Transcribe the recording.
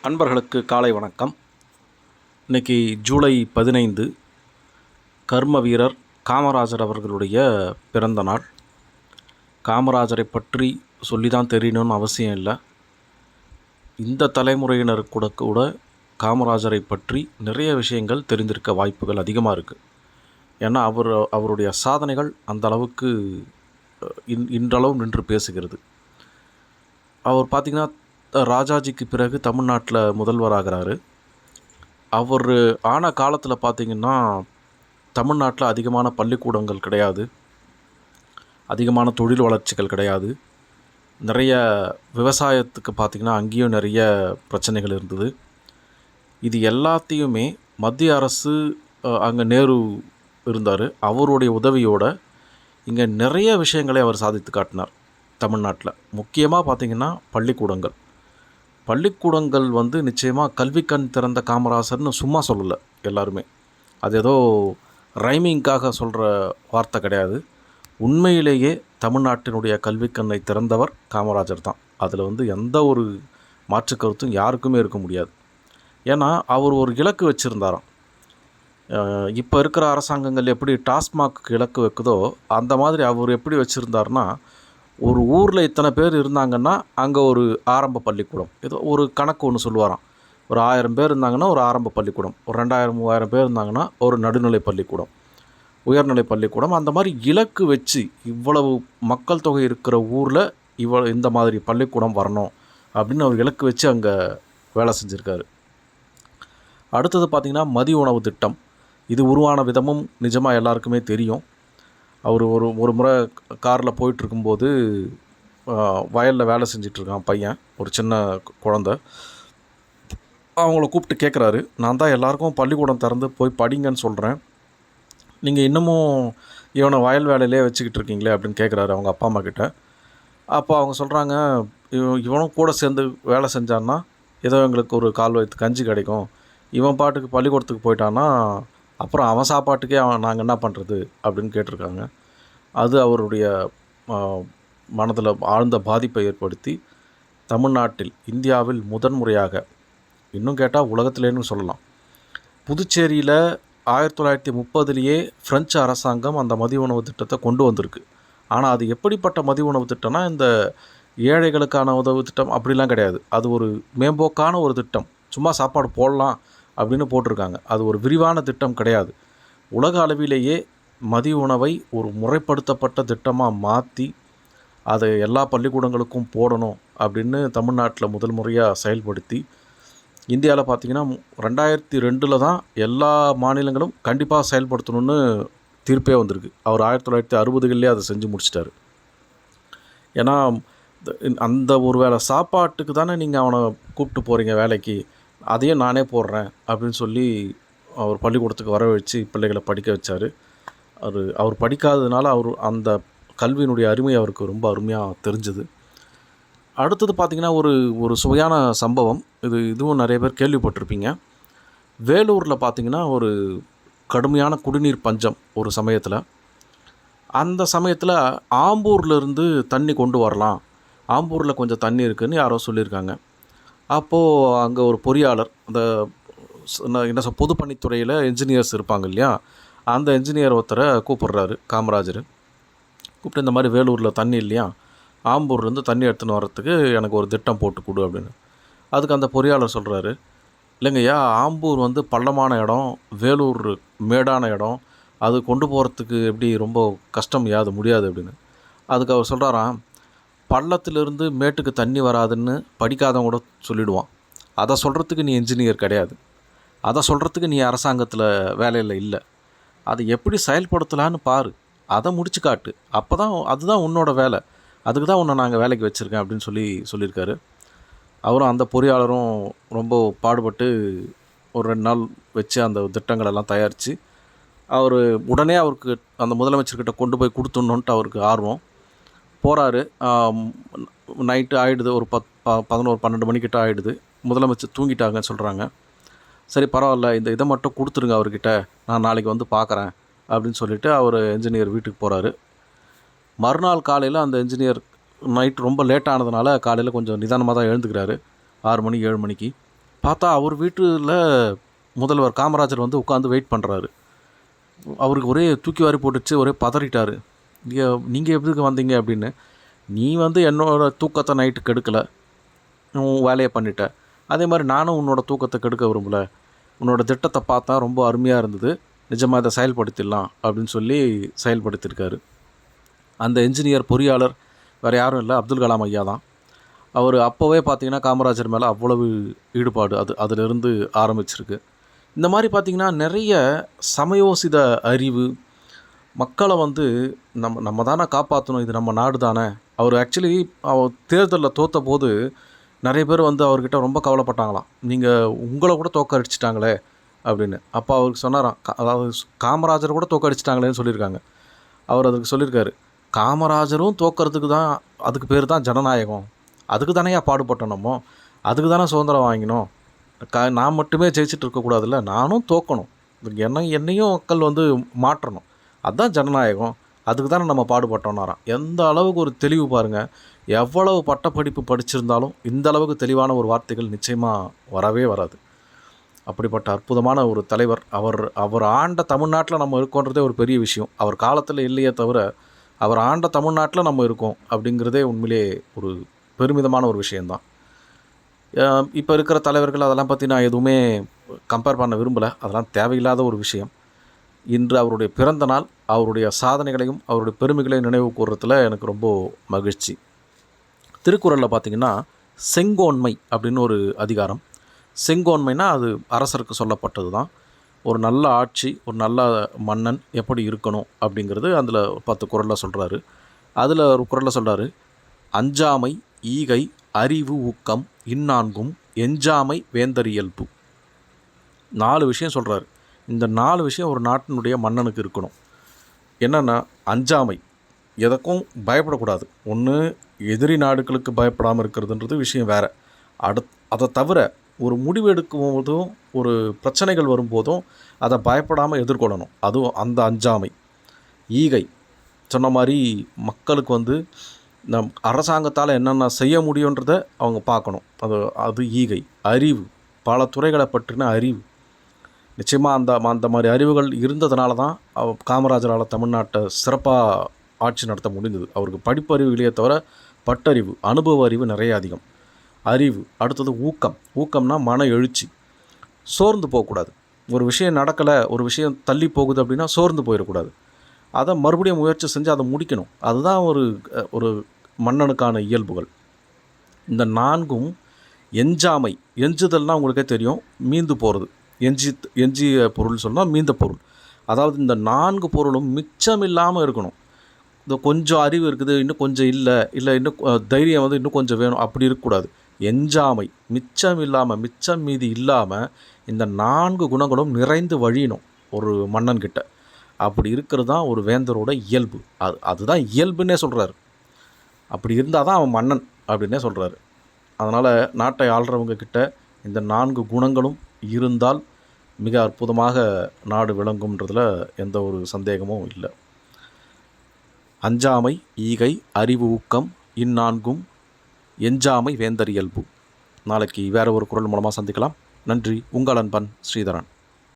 அன்பர்களுக்கு காலை வணக்கம். இன்றைக்கி ஜூலை 15 கர்ம வீரர் காமராஜர் அவர்களுடைய பிறந்த நாள். காமராஜரை பற்றி சொல்லி தான் தெரியணும்னு அவசியம் இல்லை. இந்த தலைமுறையினர் கூட காமராஜரை பற்றி நிறைய விஷயங்கள் தெரிந்திருக்க வாய்ப்புகள் அதிகமாக இருக்குது. ஏன்னா அவருடைய சாதனைகள் அந்த அளவுக்கு இன்றளவும் நின்று பேசுகிறது. அவர் பார்த்திங்கன்னா ராஜாஜிக்கு பிறகு தமிழ்நாட்டில் முதல்வராகிறாரு. அவர் ஆன காலத்தில் பார்த்திங்கன்னா தமிழ்நாட்டில் அதிகமான பள்ளிக்கூடங்கள் கிடையாது, அதிகமான தொழில் வளர்ச்சிகள் கிடையாது. நிறைய விவசாயத்துக்கு பார்த்திங்கன்னா அங்கேயும் நிறைய பிரச்சனைகள் இருந்தது. இது எல்லாத்தையுமே மத்திய அரசு, அங்கே நேரு இருந்தார், அவருடைய உதவியோடு இங்கே நிறைய விஷயங்களை அவர் சாதித்து காட்டினார். தமிழ்நாட்டில் முக்கியமாக பார்த்திங்கன்னா பள்ளிக்கூடங்கள் நிச்சயமாக கல்வி கண் திறந்த காமராஜர்னு சும்மா சொல்லலை எல்லாருமே. அது ஏதோ ரைமிங்காக சொல்கிற வார்த்தை கிடையாது. உண்மையிலேயே தமிழ்நாட்டினுடைய கல்வி கண்ணை திறந்தவர் காமராஜர் தான். அதில் எந்த ஒரு மாற்று கருத்தும் யாருக்குமே இருக்க முடியாது. ஏன்னா அவர் ஒரு இலக்கு வச்சுருந்தாராம். இப்போ இருக்கிற அரசாங்கங்கள் எப்படி டாஸ்மாக் இலக்கு வைக்குதோ அந்த மாதிரி அவர் எப்படி வச்சுருந்தாருன்னா, ஒரு ஊரில் இத்தனை பேர் இருந்தாங்கன்னா அங்கே ஒரு ஆரம்ப பள்ளிக்கூடம், ஏதோ ஒரு கணக்கு ஒன்று சொல்லுவாராம். ஒரு 1000 பேர் இருந்தாங்கன்னா ஒரு ஆரம்ப பள்ளிக்கூடம், ஒரு 2000-3000 பேர் இருந்தாங்கன்னா ஒரு நடுநிலை பள்ளிக்கூடம், உயர்நிலை பள்ளிக்கூடம், அந்த மாதிரி இலக்கு வச்சு இவ்வளவு மக்கள் தொகை இருக்கிற ஊரில் இந்த மாதிரி பள்ளிக்கூடம் வரணும் அப்படின்னு அவர் இலக்கு வச்சு அங்கே வேலை செஞ்சுருக்காரு. அடுத்தது பார்த்திங்கன்னா மதிய உணவு திட்டம். இது உருவான விதமும் நிஜமாக எல்லாருக்குமே தெரியும். அவர் ஒரு முறை காரில் போயிட்டுருக்கும்போது வயலில் வேலை செஞ்சிட்ருக்கான் பையன், ஒரு சின்ன குழந்த. அவங்கள கூப்பிட்டு கேட்குறாரு, நான் தான் எல்லாருக்கும் பள்ளிக்கூடம் திறந்து போய் படிங்கன்னு சொல்கிறேன், நீங்கள் இன்னமும் இவனை வயல் வேலையிலே வச்சுக்கிட்டு இருக்கீங்களே அப்படின்னு கேட்குறாரு அவங்க அப்பா அம்மா கிட்ட. அப்போ அவங்க சொல்கிறாங்க, இவனும் கூட சேர்ந்து வேலை செஞ்சான்னா ஏதோ எங்களுக்கு ஒரு கால் வயிற்று கஞ்சி கிடைக்கும், இவன் பாட்டுக்கு பள்ளிக்கூடத்துக்கு போயிட்டான்னா அப்புறம் அவன் சாப்பாட்டுக்கே நாங்கள் என்ன பண்ணுறது அப்படின்னு கேட்டிருக்காங்க. அது அவருடைய மனதில் ஆழ்ந்த பாதிப்பை ஏற்படுத்தி தமிழ்நாட்டில், இந்தியாவில் முதன்முறையாக, இன்னும் கேட்டால் உலகத்திலேன்னு சொல்லலாம், புதுச்சேரியில் 1930 ஃப்ரெஞ்சு அரசாங்கம் அந்த மதிய உணவு திட்டத்தை கொண்டு வந்திருக்கு. ஆனால் அது எப்படிப்பட்ட மதிய உணவு திட்டம்னா, இந்த ஏழைகளுக்கான உதவு திட்டம் அப்படிலாம் கிடையாது. அது ஒரு மேம்போக்கான ஒரு திட்டம், சும்மா சாப்பாடு போடலாம் அப்படின்னு போட்டிருக்காங்க. அது ஒரு விரிவான திட்டம் கிடையாது. உலக அளவிலேயே மதிய உணவை ஒரு முறைப்படுத்தப்பட்ட திட்டமாக மாற்றி அதை எல்லா பள்ளிக்கூடங்களுக்கும் போடணும் அப்படின்னு தமிழ்நாட்டில் முதல் முறையாக செயல்படுத்தி, இந்தியாவில் பார்த்திங்கன்னா 2002 தான் எல்லா மாநிலங்களும் கண்டிப்பாக செயல்படுத்தணும்னு தீர்ப்பே வந்திருக்கு. அவர் 1960களிலே அதை செஞ்சு முடிச்சிட்டாரு. ஏன்னா அந்த ஒரு வேளை சாப்பாட்டுக்கு தானே நீங்கள் அவனை கூப்பிட்டு போகிறீங்க வேலைக்கு, அதையே நானே போடுறேன் அப்படின்னு சொல்லி அவர் பள்ளிக்கூடத்துக்கு வர வச்சு பிள்ளைகளை படிக்க வச்சார். அவர் படிக்காததுனால அந்த கல்வியினுடைய அருமை அவருக்கு ரொம்ப அருமையாக தெரிஞ்சுது. அடுத்தது பார்த்திங்கன்னா ஒரு சுவையான சம்பவம், இதுவும் நிறைய பேர் கேள்விப்பட்டிருப்பீங்க. வேலூரில் பார்த்திங்கன்னா ஒரு கடுமையான குடிநீர் பஞ்சம் ஒரு சமயத்தில். அந்த சமயத்தில் ஆம்பூர்லேருந்து தண்ணி கொண்டு வரலாம், ஆம்பூரில் கொஞ்சம் தண்ணி இருக்குதுன்னு யாரோ சொல்லியிருக்காங்க. அப்போது அங்கே ஒரு பொறியாளர், அந்த பொதுப்பணித்துறையில் என்ஜினியர்ஸ் இருப்பாங்க இல்லையா, அந்த என்ஜினியர் ஒருத்தரை கூப்பிட்றாரு காமராஜர். கூப்பிட்டு இந்த மாதிரி வேலூரில் தண்ணி இல்லையா, ஆம்பூர்லேருந்து தண்ணி எடுத்துன்னு வரத்துக்கு எனக்கு ஒரு திட்டம் போட்டு கொடு அப்படின்னு. அதுக்கு அந்த பொறியாளர் சொல்கிறாரு, இல்லைங்கய்யா, ஆம்பூர் பள்ளமான இடம், வேலூர் மேடான இடம், அது கொண்டு போகிறதுக்கு எப்படி ரொம்ப கஷ்டம், அது முடியாது அப்படின்னு. அதுக்கு அவர் சொல்கிறாராம், பள்ளத்திலிருந்து மேட்டுக்கு தண்ணி வராதுன்னு படிக்காதவங்க கூட சொல்லிவிடுவான், அதை சொல்கிறதுக்கு நீ என்ஜினியர் கிடையாது, அதை சொல்கிறதுக்கு நீ அரசாங்கத்தில் வேலையில் இல்லை, அதை எப்படி செயல்படுத்தலான்னு பாரு, அதை முடிச்சு காட்டு, அதுதான் உன்னோட வேலை, அதுக்கு தான் உன்னை நாங்கள் வேலைக்கு வச்சுருக்கேன் அப்படின்னு சொல்லியிருக்காரு. அவரும் அந்த பொறியாளரும் ரொம்ப பாடுபட்டு ஒரு 2 நாள் வச்சு அந்த திட்டங்களெல்லாம் தயாரித்து உடனே அவருக்கு அந்த முதலமைச்சர்கிட்ட கொண்டு போய் கொடுத்துடணுன்ட்டு அவருக்கு ஆர்வம். போகிறாரு. நைட்டு ஆகிடுது, ஒரு 11-12 மணிக்கிட்ட ஆகிடுது. முதலமைச்சர் தூங்கிட்டாங்கன்னு சொல்கிறாங்க. சரி பரவாயில்ல, இதை மட்டும் கொடுத்துருங்க அவர்கிட்ட, நான் நாளைக்கு பார்க்குறேன் அப்படின்னு சொல்லிவிட்டு அவர் என்ஜினியர் வீட்டுக்கு போகிறாரு. மறுநாள் காலையில் அந்த என்ஜினியர் நைட் ரொம்ப லேட் ஆனதுனால காலையில் கொஞ்சம் நிதானமாக தான் எழுந்துக்கிறாரு. 6 மணி 7 மணிக்கு பார்த்தா அவர் வீட்டில் முதல்வர் காமராஜர் வந்து உட்காந்து வெயிட் பண்ணுறாரு. அவருக்கு ஒரே தூக்கி வாரி போட்டுச்சு, ஒரே பதறிட்டார். நீங்கள் எதுக்கு வந்தீங்க அப்படின்னு. நீ வந்து என்னோடய தூக்கத்தை நைட்டு கெடுக்கலை, உன் வேலையை பண்ணிட்ட. அதே மாதிரி நானும் உன்னோட தூக்கத்தை கெடுக்க விரும்பலை. உன்னோட திட்டத்தை பார்த்தா ரொம்ப அருமையாக இருந்தது, நிஜமாக இதை செயல்படுத்திடலாம் அப்படின்னு சொல்லி செயல்படுத்தியிருக்காரு. அந்த என்ஜினியர் பொறியாளர் வேறு யாரும் இல்லை, அப்துல் கலாம் ஐயா தான். அவர் அப்போவே பார்த்திங்கன்னா காமராஜர் மேலே அவ்வளவு ஈடுபாடு அதிலிருந்து ஆரம்பிச்சிருக்கு. இந்த மாதிரி பார்த்திங்கன்னா நிறைய சமயோசித அறிவு, மக்களை வந்து நம்ம தானே காப்பாற்றணும், இது நம்ம நாடு தானே. அவர் ஆக்சுவலி தேர்தலில் தோற்ற போது நிறைய பேர் வந்து அவர்கிட்ட ரொம்ப கவலைப்பட்டாங்களாம், நீங்கள் உங்களை கூட தோக்கடிச்சிட்டாங்களே அப்படின்னு. அப்போ அவருக்கு சொன்னாராம், அதாவது காமராஜர் கூட தோக்கடிச்சிட்டாங்களேன்னு சொல்லியிருக்காங்க. அவர் அதுக்கு சொல்லியிருக்காரு, காமராஜரும் தோக்கிறதுக்கு தான், அதுக்கு பேர் தான் ஜனநாயகம், அதுக்கு தானேயா பாடுபட்டோம், நம்ம அதுக்கு தானே சுதந்திரம் வாங்கினோம். நான் மட்டுமே ஜெயிச்சுட்டு இருக்கக்கூடாதுல்ல, நானும் தோக்கணும், என்னையும் மக்கள் வந்து மாற்றணும், அதுதான் ஜனநாயகம், அதுக்கு தானே நம்ம பாடுபட்டோம்னாராம். எந்த அளவுக்கு ஒரு தெளிவு பாருங்கள். எவ்வளவு பட்டப்படிப்பு படிச்சிருந்தாலும் இந்த அளவுக்கு தெளிவான ஒரு வார்த்தைகள் நிச்சயமாக வரவே வராது. அப்படிப்பட்ட அற்புதமான ஒரு தலைவர். அவர் ஆண்ட தமிழ்நாட்டில் நம்ம இருக்கோன்றதே ஒரு பெரிய விஷயம். அவர் காலத்தில் இல்லையே தவிர அவர் ஆண்ட தமிழ்நாட்டில் நம்ம இருக்கோம் அப்படிங்கிறதே உண்மையிலே ஒரு பெருமிதமான ஒரு விஷயந்தான். இப்போ இருக்கிற தலைவர்கள் அதெல்லாம் பற்றி நான் எதுவுமே கம்பேர் பண்ண விரும்பலை, அதெல்லாம் தேவையில்லாத ஒரு விஷயம். இன்று அவருடைய பிறந்த நாள், அவருடைய சாதனைகளையும் அவருடைய பெருமைகளையும் நினைவு கூறுறதுல எனக்கு ரொம்ப மகிழ்ச்சி. திருக்குறளில் பார்த்திங்கன்னா செங்கோன்மை அப்படின்னு ஒரு அதிகாரம். செங்கோன்மைனா அது அரசருக்கு சொல்லப்பட்டது தான். ஒரு நல்ல ஆட்சி, ஒரு நல்ல மன்னன் எப்படி இருக்கணும் அப்படிங்கிறது அதில் 10 குறளில் சொல்கிறாரு. அதில் ஒரு குறளில் சொல்கிறாரு, அஞ்சாமை ஈகை அறிவு ஊக்கம் இந்நான்கும் எஞ்சாமை வேந்தர் இயல்பு. 4 விஷயம் சொல்கிறாரு. இந்த 4 விஷயம் ஒரு நாட்டினுடைய மன்னனுக்கு இருக்கணும். என்னென்னா, அஞ்சாமை, எதற்கும் பயப்படக்கூடாது. ஒன்று எதிரி நாடுகளுக்கு பயப்படாமல் இருக்கிறதுன்றது விஷயம் வேறு. அதை தவிர ஒரு முடிவு எடுக்கும் போதும் ஒரு பிரச்சனைகள் வரும்போதும் அதை பயப்படாமல் எதிர்கொள்ளணும், அதுவும் அந்த அஞ்சாமை. ஈகை சொன்ன மாதிரி மக்களுக்கு வந்து நம் அரசாங்கத்தால் என்னென்ன செய்ய முடியுன்றதை அவங்க பார்க்கணும், அது ஈகை. அறிவு, பல துறைகளை பற்றின அறிவு. நிச்சயமாக அந்த மாதிரி அறிவுகள் இருந்ததுனால தான் காமராஜரால் தமிழ்நாட்டை சிறப்பாக ஆட்சி நடத்த முடிந்தது. அவருக்கு படிப்பறிவு இல்லையே தவிர பட்டறிவு, அனுபவ அறிவு நிறைய அதிகம். அறிவு. அடுத்தது ஊக்கம். ஊக்கம்னா மன எழுச்சி. சோர்ந்து போகக்கூடாது. ஒரு விஷயம் நடக்கலை, ஒரு விஷயம் தள்ளி போகுது அப்படின்னா சோர்ந்து போயிடக்கூடாது. அதை மறுபடியும் முயற்சி செஞ்சு அதை முடிக்கணும். அதுதான் ஒரு மன்னனுக்கான இயல்புகள். இந்த 4ம் எஞ்சாமை. எஞ்சுதல்னால் உங்களுக்கே தெரியும், மீந்து போகிறது. எஞ்சிய பொருள் சொன்னால் மீந்த பொருள். அதாவது இந்த 4 பொருளும் மிச்சம் இல்லாமல் இருக்கணும். இந்த கொஞ்சம் அறிவு இருக்குது, இன்னும் கொஞ்சம் இல்லை இன்னும் தைரியம் வந்து இன்னும் கொஞ்சம் வேணும், அப்படி இருக்கக்கூடாது. எஞ்சாமை, மிச்சம் இல்லாமல், மிச்சம் மீதி இல்லாமல் இந்த 4 குணங்களும் நிறைந்து வழியணும் ஒரு மன்னன்கிட்ட. அப்படி இருக்கிறது தான் ஒரு வேந்தரோட இயல்பு. அதுதான் இயல்புன்னே சொல்கிறாரு. அப்படி இருந்தால் தான் அவன் மன்னன் அப்படின்னே சொல்கிறாரு. அதனால் நாட்டை ஆள்றவங்க கிட்ட இந்த 4 குணங்களும் இருந்தால் மிக அற்புதமாக நாடு விளங்கும்ன்றதில் எந்த ஒரு சந்தேகமும் இல்லை. அஞ்சாமை ஈகை அறிவு ஊக்கம் இந்நான்கும் எஞ்சாமை வேந்தர் இயல்பு. நாளைக்கு வேறு ஒரு குறள் மூலமாக சந்திக்கலாம். நன்றி. உங்கள் அன்பன் ஸ்ரீதரன்.